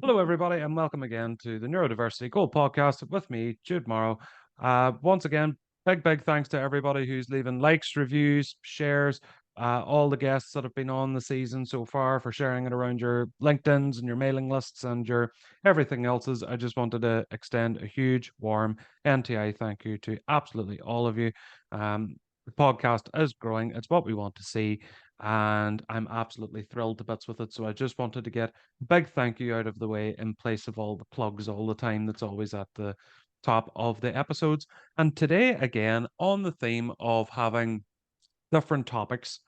Hello, everybody, and welcome again to the Neurodiversity Gold podcast with me, Jude Morrow. Once again, big thanks to everybody who's leaving likes, reviews, shares, all the guests that have been on the season so far for sharing it around your LinkedIn's and your mailing lists and your everything else's. I just wanted to extend a huge, warm NTI thank you to absolutely all of you. The podcast is growing. It's what we want to see. And I'm absolutely thrilled to bits with it. So I just wanted to get big thank you out of the way in place of all the plugs all the time that's always at the top of the episodes. And today, again, on the theme of having different topics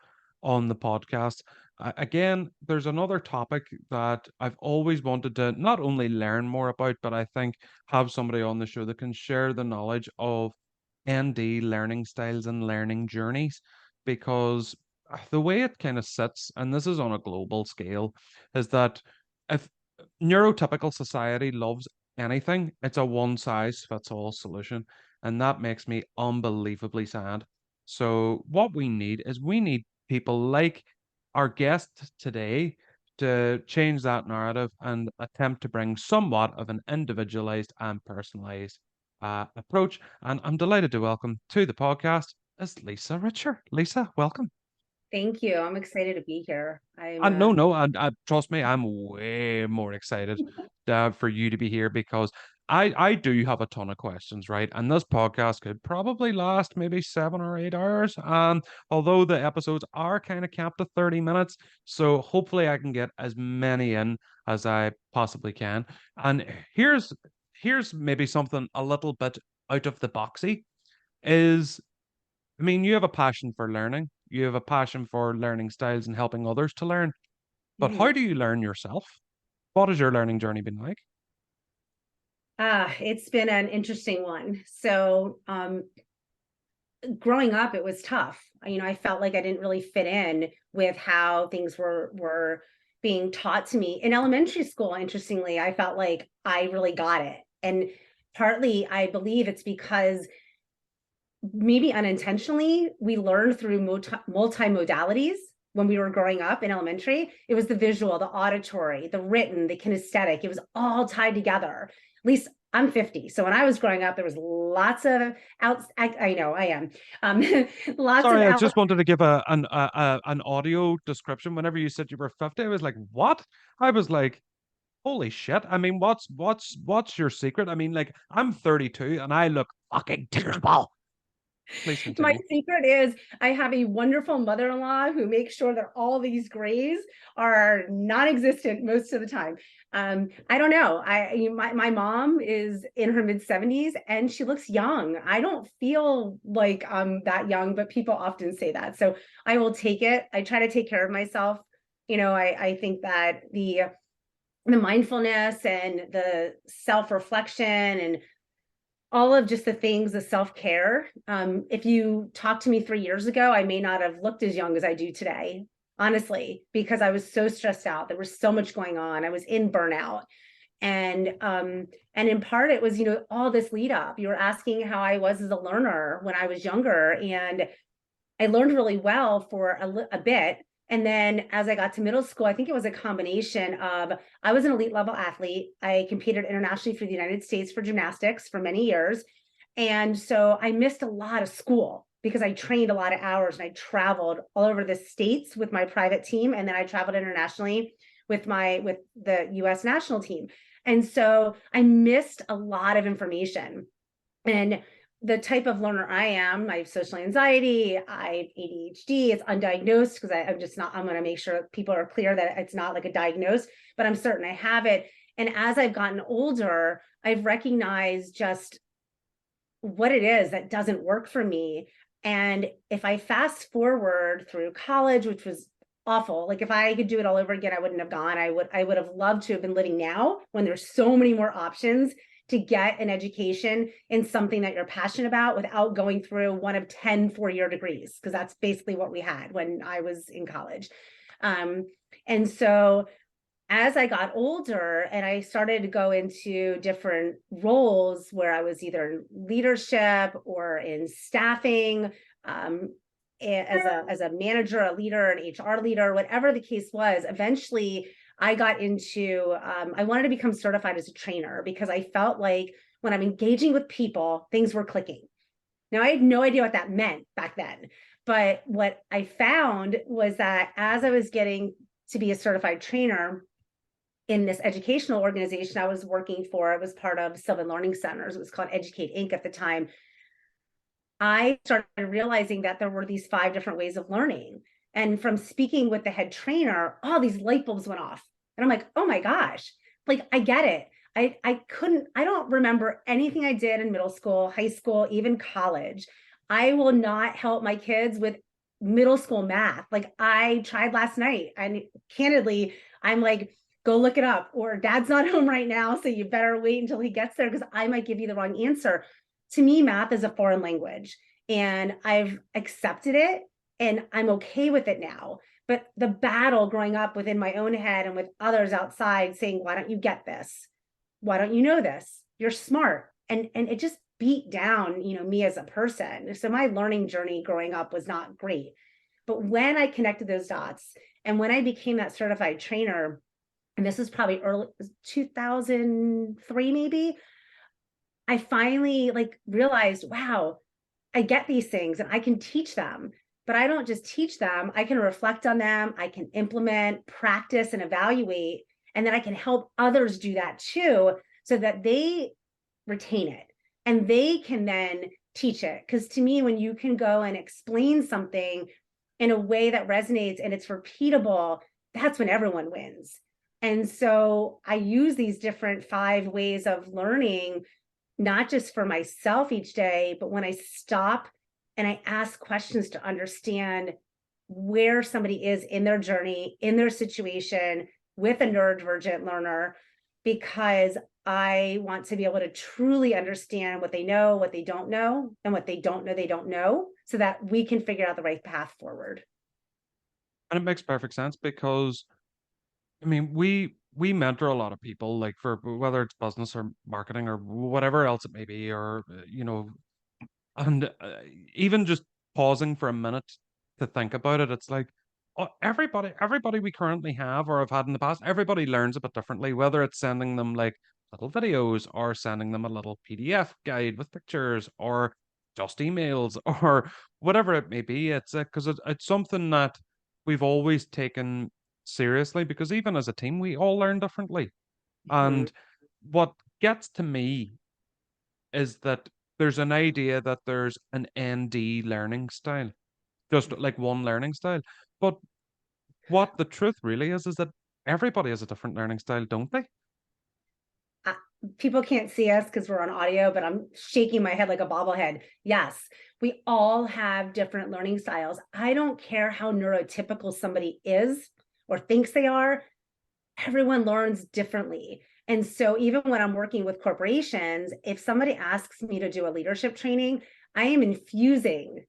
on the podcast. Again, there's another topic that I've always wanted to not only learn more about, but I think have somebody on the show that can share the knowledge of ND learning styles and learning journeys because the way it kind of sits, and this is on a global scale, is that if neurotypical society loves anything, it's a one size fits all solution. And that makes me unbelievably sad. So, what we need people like our guest today to change that narrative and attempt to bring somewhat of an individualized and personalized approach. And I'm delighted to welcome to the podcast is Lisa Richer. Lisa, welcome. Thank you. I'm excited to be here. No, trust me, I'm way more excited for you to be here because I do have a ton of questions, right? And this podcast could probably last maybe 7 or 8 hours. Although the episodes are kind of capped at 30 minutes, so hopefully I can get as many in as I possibly can. And here's maybe something a little bit out of the boxy is I mean, you have a passion for learning. You have a passion for learning styles and helping others to learn. But Mhm. how do you learn yourself? What has your learning journey been like? It's been an interesting one. Growing up, it was tough. I felt like I didn't really fit in with how things were being taught to me in elementary school. Interestingly, I felt like I really got it, and partly I believe it's because maybe unintentionally we learned through multimodalities when we were growing up in elementary. It was the visual, the auditory, the written, the kinesthetic. It was all tied together. At least I'm 50, so when I was growing up there was lots of out I know I am lots of Sorry, I out. just wanted to give an audio description. Whenever you said you were 50, I was like, what? I was like, holy shit. I mean, what's your secret? I mean, like, I'm 32 and I look fucking terrible. Please My continue. secret is I have a wonderful mother-in-law who makes sure that all these grays are non-existent most of the time. I don't know. My mom is in her mid 70s and she looks young. I don't feel like I'm that young, but people often say that. So I will take it. I try to take care of myself. I think that the mindfulness and the self-reflection and all of just the things, the self-care. If you talked to me 3 years ago, I may not have looked as young as I do today, honestly, because I was so stressed out. There was so much going on. I was in burnout. And in part it was, all this lead up. You were asking how I was as a learner when I was younger. And I learned really well for a bit. And then as I got to middle school, I think it was a combination of I was an elite level athlete. I competed internationally for the United States for gymnastics for many years. And so I missed a lot of school because I trained a lot of hours and I traveled all over the states with my private team. And then I traveled internationally with the US national team. And so I missed a lot of information. And the type of learner I am, I have social anxiety, I have ADHD, it's undiagnosed because I'm just not, I'm going to make sure people are clear that it's not like a diagnosis, but I'm certain I have it. And as I've gotten older, I've recognized just what it is that doesn't work for me. And if I fast forward through college, which was awful, like if I could do it all over again, I wouldn't have gone. I would have loved to have been living now when there's so many more options to get an education in something that you're passionate about without going through one of 10 4-year degrees, because that's basically what we had when I was in college. And so as I got older and I started to go into different roles where I was either in leadership or in staffing, as a manager, a leader, an HR leader, whatever the case was, eventually I got into, I wanted to become certified as a trainer because I felt like when I'm engaging with people, things were clicking. Now, I had no idea what that meant back then. But what I found was that as I was getting to be a certified trainer in this educational organization I was working for, it was part of Sylvan Learning Centers. It was called Educate Inc. at the time. I started realizing that there were these 5 different ways of learning. And from speaking with the head trainer, all these light bulbs went off. And I'm like, oh my gosh, like I get it. I don't remember anything I did in middle school, high school, even college. I will not help my kids with middle school math. Like I tried last night and candidly, I'm like, go look it up, or dad's not home right now. So you better wait until he gets there because I might give you the wrong answer. To me, math is a foreign language and I've accepted it and I'm okay with it now. But the battle growing up within my own head and with others outside saying, why don't you get this? Why don't you know this? You're smart. And it just beat down, me as a person. So my learning journey growing up was not great. But when I connected those dots and when I became that certified trainer, and this was probably early 2003, maybe, I finally realized, wow, I get these things and I can teach them, but I don't just teach them. I can reflect on them. I can implement, practice, and evaluate. And then I can help others do that too, so that they retain it and they can then teach it. Because to me, when you can go and explain something in a way that resonates and it's repeatable, that's when everyone wins. And so I use these different 5 ways of learning, not just for myself each day, but when I stop and I ask questions to understand where somebody is in their journey, in their situation with a neurodivergent learner, because I want to be able to truly understand what they know, what they don't know, and what they don't know, they don't know, so that we can figure out the right path forward. And it makes perfect sense because I mean, we mentor a lot of people, like for whether it's business or marketing or whatever else it may be, or and even just pausing for a minute to think about it, it's like everybody we currently have or have had in the past, everybody learns a bit differently, whether it's sending them like little videos or sending them a little PDF guide with pictures or just emails or whatever it may be. It's because it's something that we've always taken seriously because even as a team, we all learn differently. Mhm. And what gets to me is that there's an idea that there's an ND learning style, just like one learning style. But what the truth really is that everybody has a different learning style, don't they? Uh, People can't see us because we're on audio, but I'm shaking my head like a bobblehead. Yes, we all have different learning styles. I don't care how neurotypical somebody is or thinks they are, everyone learns differently. And so even when I'm working with corporations, if somebody asks me to do a leadership training, I am infusing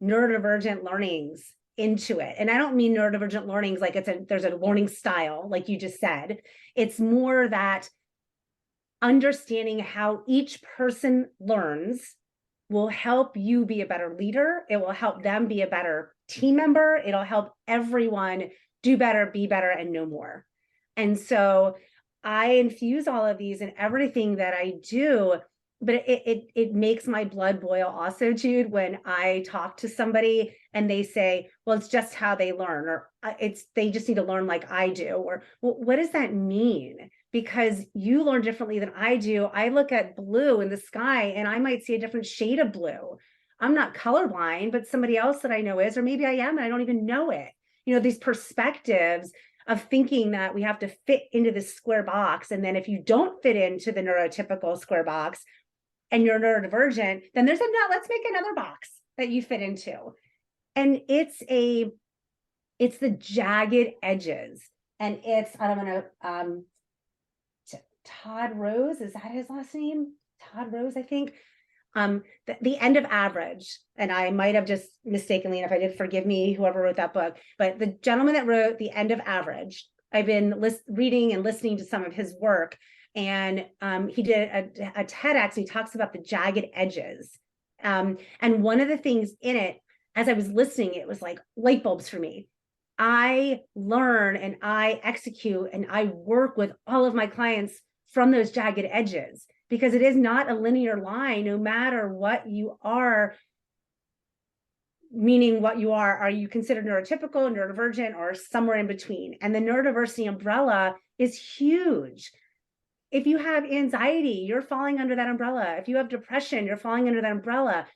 neurodivergent learnings into it. And I don't mean neurodivergent learnings like there's a learning style, like you just said. It's more that understanding how each person learns will help you be a better leader. It will help them be a better team member. It'll help everyone do better, be better, and know more. And so I infuse all of these in everything that I do, but it makes my blood boil also, Jude, when I talk to somebody and they say, well, it's just how they learn, or they just need to learn like I do, or well, what does that mean? Because you learn differently than I do. I look at blue in the sky and I might see a different shade of blue. I'm not colorblind, but somebody else that I know is, or maybe I am and I don't even know it. These perspectives of thinking that we have to fit into this square box. And then if you don't fit into the neurotypical square box and you're neurodivergent, then there's let's make another box that you fit into. And it's the jagged edges. And I'm gonna Todd Rose, is that his last name? Todd Rose, I think. The end of average, and I might have just mistakenly, and if I did, forgive me, whoever wrote that book, but the gentleman that wrote The End of Average, I've been reading and listening to some of his work, and he did a TEDx, and he talks about the jagged edges. And one of the things in it, as I was listening, it was like light bulbs for me. I learn and I execute and I work with all of my clients from those jagged edges, because it is not a linear line, no matter what you are. Meaning what you are you considered neurotypical, neurodivergent, or somewhere in between? And the neurodiversity umbrella is huge. If you have anxiety, you're falling under that umbrella. If you have depression, you're falling under that umbrella.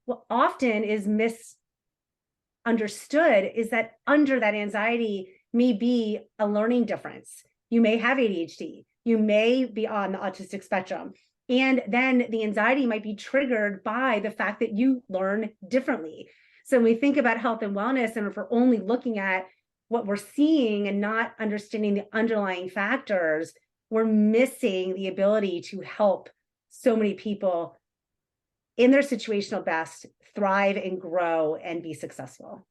What often is misunderstood is that under that anxiety may be a learning difference. You may have ADHD. You may be on the autistic spectrum. And then the anxiety might be triggered by the fact that you learn differently. So when we think about health and wellness, and if we're only looking at what we're seeing and not understanding the underlying factors, we're missing the ability to help so many people in their situational best thrive and grow and be successful.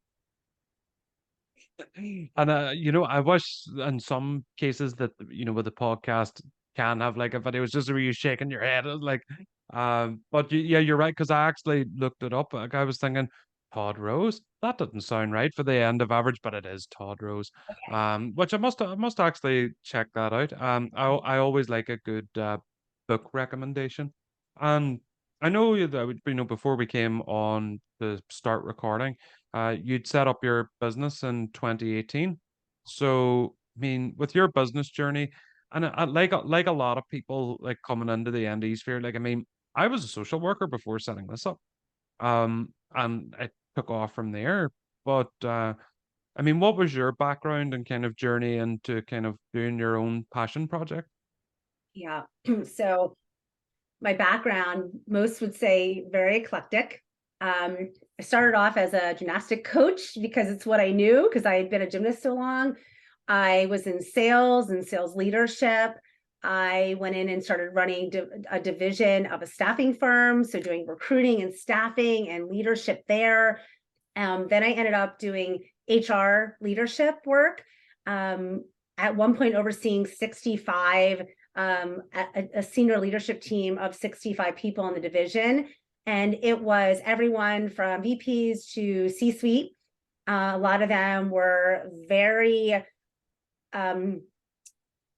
And I wish in some cases that with the podcast can have like a video, it's just where you shaking your head, like, but yeah, you're right, because I actually looked it up. Like, I was thinking Todd Rose, that doesn't sound right for the end of average, but it is Todd Rose. Which I must actually check that out. I always like a good book recommendation, and I know that before we came on to start recording, you'd set up your business in 2018. So, I mean, with your business journey, and like a lot of people like coming into the ND sphere, like, I mean, I was a social worker before setting this up. And it took off from there. But I mean, what was your background and kind of journey into kind of doing your own passion project? Yeah. So my background, most would say very eclectic. I started off as a gymnastic coach because it's what I knew, because I had been a gymnast so long. I was in sales and sales leadership. I went in and started running a division of a staffing firm, so doing recruiting and staffing and leadership there. Then I ended up doing HR leadership work. At one point, overseeing 65, a senior leadership team of 65 people in the division. And it was everyone from VPs to C-suite. A lot of them were very,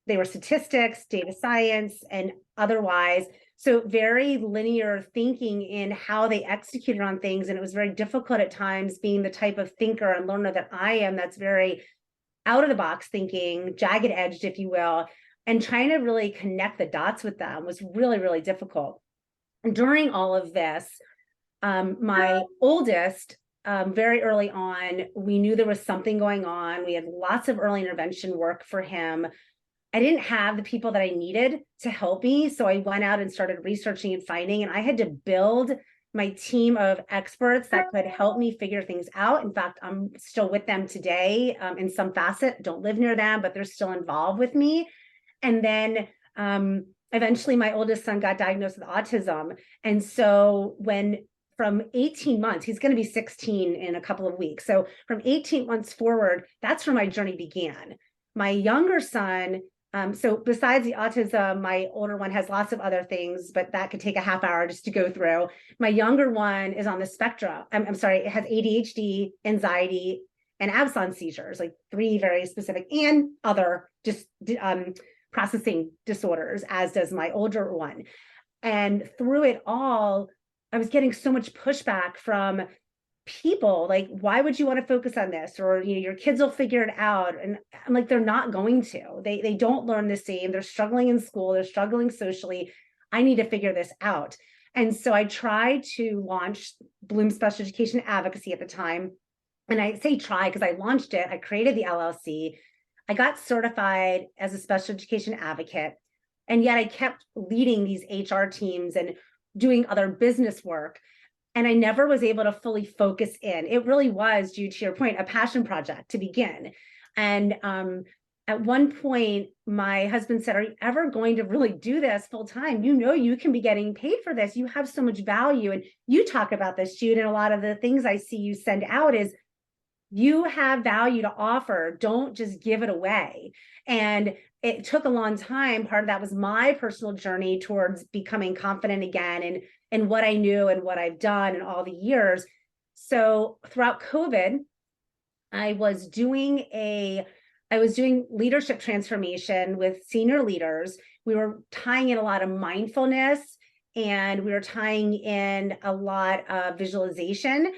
they were statistics, data science, and otherwise. So very linear thinking in how they executed on things. And it was very difficult at times, being the type of thinker and learner that I am, that's very out of the box thinking, jagged edged, if you will, and trying to really connect the dots with them was really, really difficult. And during all of this, my oldest, very early on, we knew there was something going on. We had lots of early intervention work for him. I didn't have the people that I needed to help me. So I went out and started researching and finding, and I had to build my team of experts that could help me figure things out. In fact, I'm still with them today in some facet. Don't live near them, but they're still involved with me. And then eventually my oldest son got diagnosed with autism. And so from 18 months, he's going to be 16 in a couple of weeks. So from 18 months forward, that's where my journey began. My younger son, so besides the autism, my older one has lots of other things, but that could take a half hour just to go through. My younger one is on the spectrum. I'm sorry, it has ADHD, anxiety, and absence seizures, like 3 very specific, and other just processing disorders, as does my older one. And through it all, I was getting so much pushback from people, like, why would you want to focus on this? Or, your kids will figure it out. And I'm like, they're not going to. They don't learn the same. They're struggling in school. They're struggling socially. I need to figure this out. And so I tried to launch Bloom Special Education Advocacy at the time. And I say try because I launched it. I created the LLC. I got certified as a special education advocate. And yet I kept leading these HR teams and doing other business work. And I never was able to fully focus in. It really was, due to your point, a passion project to begin. And at one point, my husband said, are you ever going to really do this full time? You can be getting paid for this. You have so much value. And you talk about this, Jude, and a lot of the things I see you send out is you have value to offer. Don't just give it away. And it took a long time. Part of that was my personal journey towards becoming confident again and what I knew and what I've done in all the years. So throughout COVID, I was doing a I was doing leadership transformation with senior leaders. We were tying in a lot of mindfulness, and we were tying in a lot of visualization.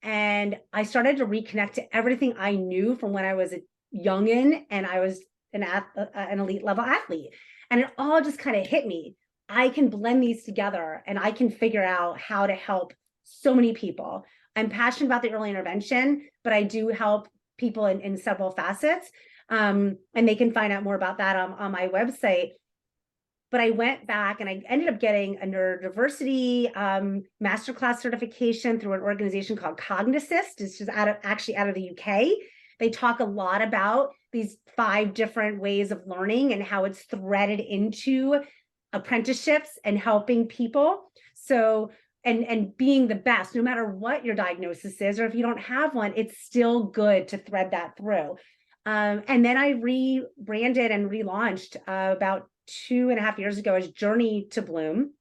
And I started to reconnect to everything I knew from when I was a youngin and I was an elite level athlete. And it all just kind of hit me. I can blend these together and I can figure out how to help so many people. I'm passionate about the early intervention, but I do help people in several facets. And they can find out more about that on my website. But I went back and I ended up getting a neurodiversity masterclass certification through an organization called Cognisist. It's just actually out of the UK. They talk a lot about these 5 different ways of learning and how it's threaded into apprenticeships and helping people. So, and being the best, no matter what your diagnosis is, or if you don't have one, it's still good to thread that through. And then I rebranded and relaunched about 2.5 years ago as Journey to Bloom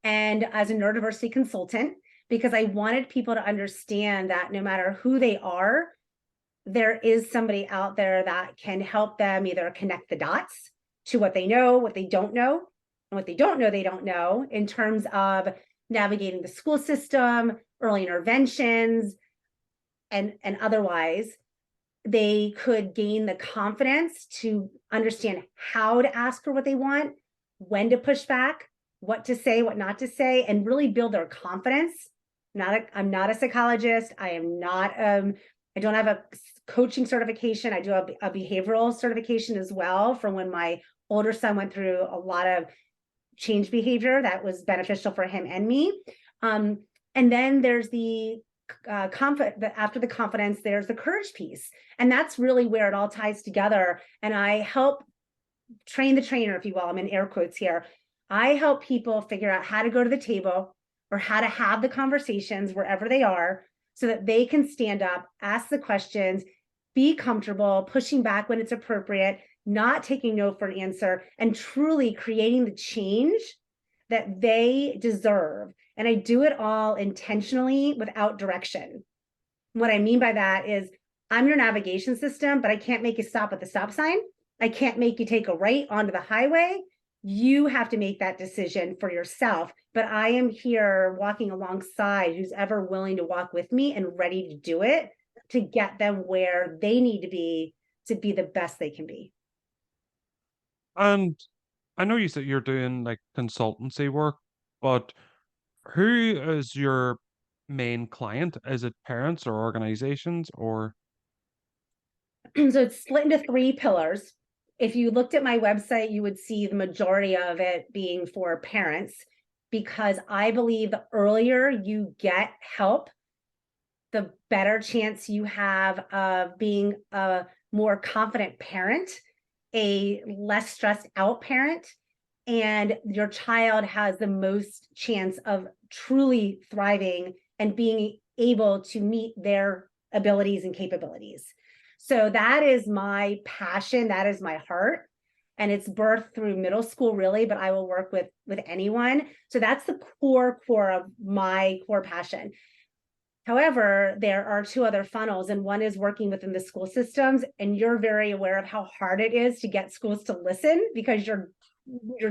and as a neurodiversity consultant, because I wanted people to understand that no matter who they are, there is somebody out there that can help them either connect the dots to what they know, what they don't know, and what they don't know, they don't know in terms of navigating the school system, early interventions, and otherwise. They could gain the confidence to understand how to ask for what they want, when to push back, what to say, what not to say, and really build their confidence. I'm not a psychologist. I don't have a coaching certification. I do have a behavioral certification as well from when my older son went through a lot of change behavior that was beneficial for him and me. And then there's after the confidence, there's the courage piece. And that's really where it all ties together. And I help train the trainer, if you will. I'm in air quotes here. I help people figure out how to go to the table or how to have the conversations wherever they are so that they can stand up, ask the questions, be comfortable, pushing back when it's appropriate, not taking no for an answer, and truly creating the change that they deserve. And I do it all intentionally without direction. What I mean by that is I'm your navigation system, but I can't make you stop at the stop sign. I can't make you take a right onto the highway. You have to make that decision for yourself. But I am here walking alongside who's ever willing to walk with me and ready to do it to get them where they need to be the best they can be. And I know you said you're doing like consultancy work, but who is your main client? Is it parents or organizations or? So it's split into 3 pillars. If you looked at my website, you would see the majority of it being for parents, because I believe the earlier you get help, the better chance you have of being a more confident parent, a less stressed out parent, and your child has the most chance of truly thriving and being able to meet their abilities and capabilities. So that is my passion. That is my heart. And it's birthed through middle school, really, but I will work with anyone. So that's the core of my core passion. However, there are 2 other funnels, and one is working within the school systems. And you're very aware of how hard it is to get schools to listen, because you're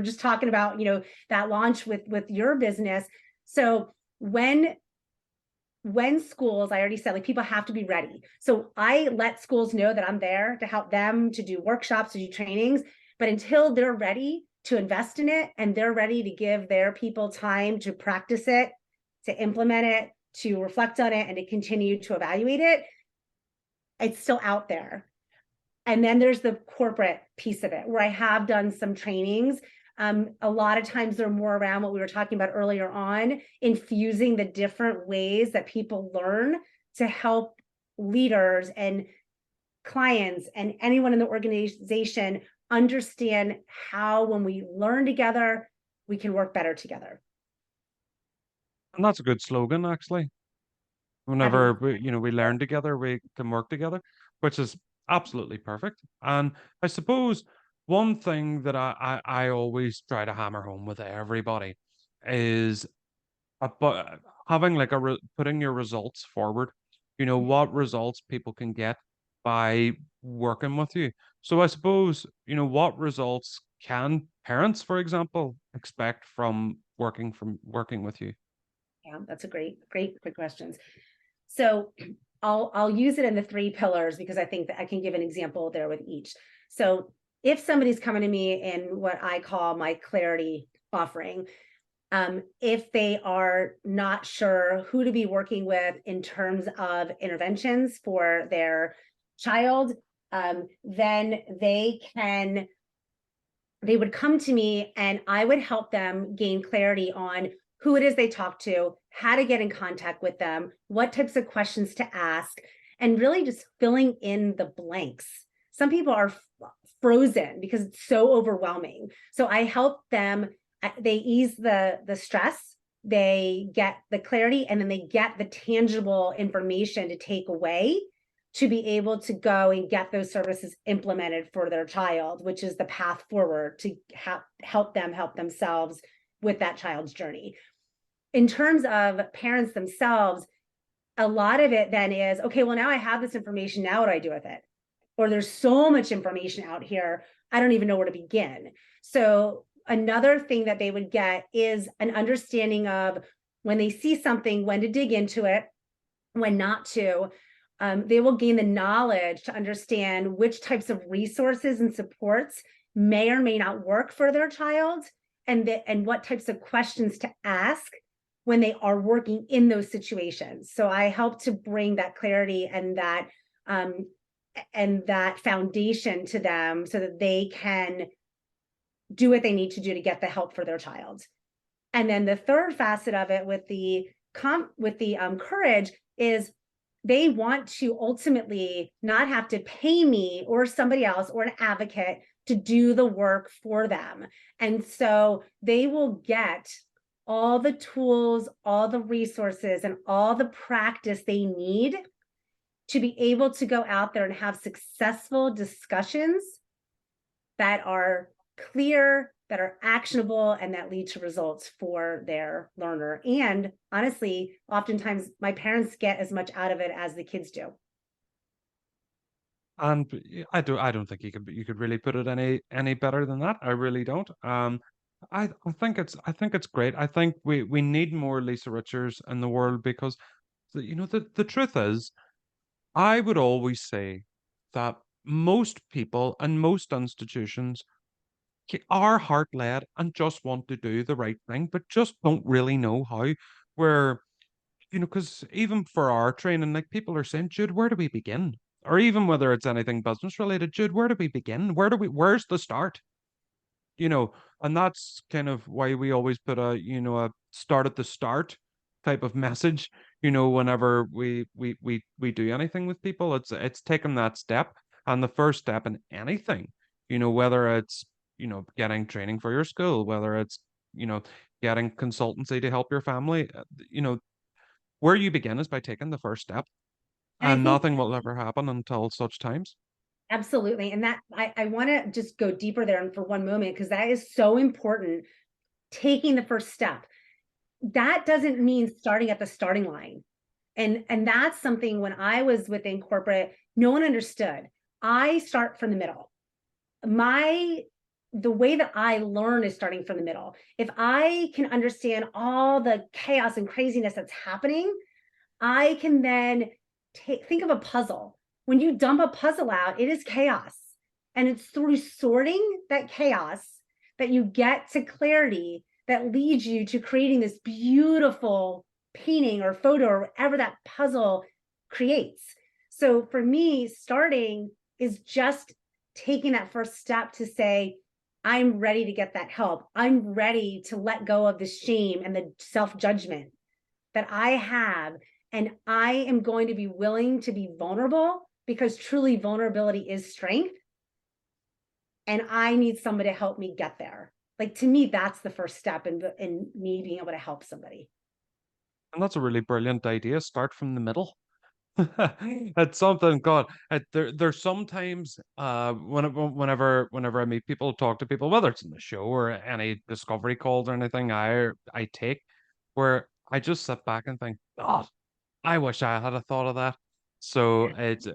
just talking about, that launch with your business. So when schools, I already said, like, people have to be ready. So I let schools know that I'm there to help them, to do workshops, to do trainings. But until they're ready to invest in it and they're ready to give their people time to practice it, to implement it, to reflect on it, and to continue to evaluate it, it's still out there. And then there's the corporate piece of it, where I have done some trainings. A lot of times they're more around what we were talking about earlier on, infusing the different ways that people learn to help leaders and clients and anyone in the organization understand how, when we learn together, we can work better together. And that's a good slogan, actually. Whenever we learn together, we can work together, which is absolutely perfect. And I suppose one thing that I always try to hammer home with everybody is about having like putting your results forward. what results people can get by working with you. So I suppose, what results can parents, for example, expect from working with you? Yeah, that's a great questions. So I'll use it in the three pillars because I think that I can give an example there with each. So if somebody's coming to me in what I call my clarity offering, if they are not sure who to be working with in terms of interventions for their child, then they would come to me and I would help them gain clarity on who it is they talk to, how to get in contact with them, what types of questions to ask, and really just filling in the blanks. Some people are frozen because it's so overwhelming. So I help them, they ease the stress, they get the clarity, and then they get the tangible information to take away to be able to go and get those services implemented for their child, which is the path forward to help them help themselves with that child's journey. In terms of parents themselves, a lot of it then is, okay, well, now I have this information. Now what do I do with it? Or there's so much information out here, I don't even know where to begin. So another thing that they would get is an understanding of when they see something, when to dig into it, when not to. They will gain the knowledge to understand which types of resources and supports may or may not work for their child, and what types of questions to ask when they are working in those situations. So I help to bring that clarity and that foundation to them so that they can do what they need to do to get the help for their child. And then the third facet of it with the courage is they want to ultimately not have to pay me or somebody else or an advocate to do the work for them. And so they will get all the tools, all the resources, and all the practice they need to be able to go out there and have successful discussions that are clear, that are actionable, and that lead to results for their learner. And honestly, oftentimes my parents get as much out of it as the kids do. And I don't think you could really put it any better than that. I really don't. I think it's great. I think we need more Lisa Richards in the world because the truth is, I would always say that most people and most institutions are heart led and just want to do the right thing, but just don't really know how. Where because even for our training, like people are saying, Jude, where do we begin? Or even whether it's anything business related, Jude, where do we begin? Where's the start? you know, and that's kind of why we always put a start at the start type of message, whenever we do anything with people. It's taking that step, and the first step in anything, whether it's, getting training for your school, whether it's, you know, getting consultancy to help your family, where you begin is by taking the first step, And I and think nothing will ever happen until such times. absolutely. And that I want to just go deeper there for one moment, because that is so important. Taking the first step. That doesn't mean starting at the starting line. And that's something when I was within corporate, no one understood. I start from the middle. The way that I learn is starting from the middle. If I can understand all the chaos and craziness that's happening, I can then think of a puzzle. When you dump a puzzle out, it is chaos. And it's through sorting that chaos that you get to clarity that leads you to creating this beautiful painting or photo or whatever that puzzle creates. So for me, starting is just taking that first step to say, I'm ready to get that help. I'm ready to let go of the shame and the self-judgment that I have. And I am going to be willing to be vulnerable, because truly vulnerability is strength. And I need somebody to help me get there. Like, to me, that's the first step in me being able to help somebody. And that's a really brilliant idea. Start from the middle. It's something, God, there's sometimes whenever I meet people, talk to people, whether it's in the show or any discovery calls or anything I take, where I just sit back and think, oh, I wish I had a thought of that. So it's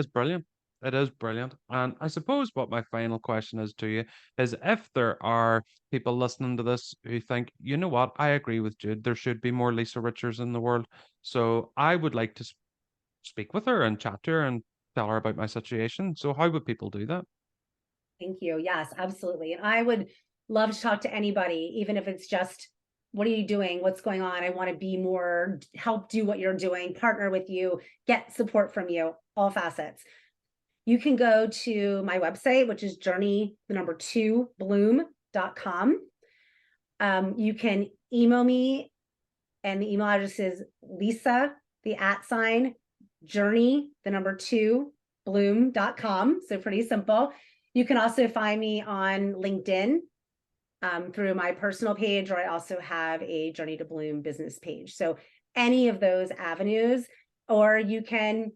brilliant. It is brilliant. And I suppose what my final question is to you is if there are people listening to this who think, you know what, I agree with Jude, there should be more Lisa Richards in the world. So I would like to speak with her and chat to her and tell her about my situation. So how would people do that? Thank you. Yes, absolutely. And I would love to talk to anybody, even if it's just, what are you doing? What's going on? I want to be more, help do what you're doing, partner with you, get support from you, all facets. You can go to my website, which is journey2bloom.com. You can email me, and the email address is Lisa, the @ journey, the number 2, bloom.com. So pretty simple. You can also find me on LinkedIn through my personal page, or I also have a Journey to Bloom business page. So any of those avenues, or you can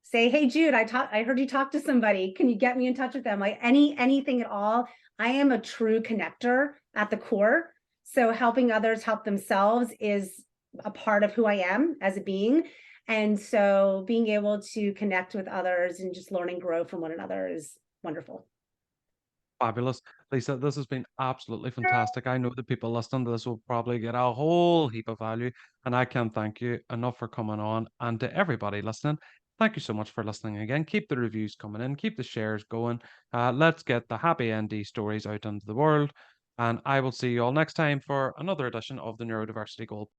say, hey, Jude, I heard you talk to somebody. Can you get me in touch with them? Like anything at all. I am a true connector at the core. So helping others help themselves is a part of who I am as a being. And so being able to connect with others and just learn and grow from one another is wonderful. Fabulous. Lisa, this has been absolutely fantastic. I know the people listening to this will probably get a whole heap of value, and I can't thank you enough for coming on. And to everybody listening, thank you so much for listening again. Keep the reviews coming in, keep the shares going. Let's get the happy ND stories out into the world. And I will see you all next time for another edition of the Neurodiversity Gold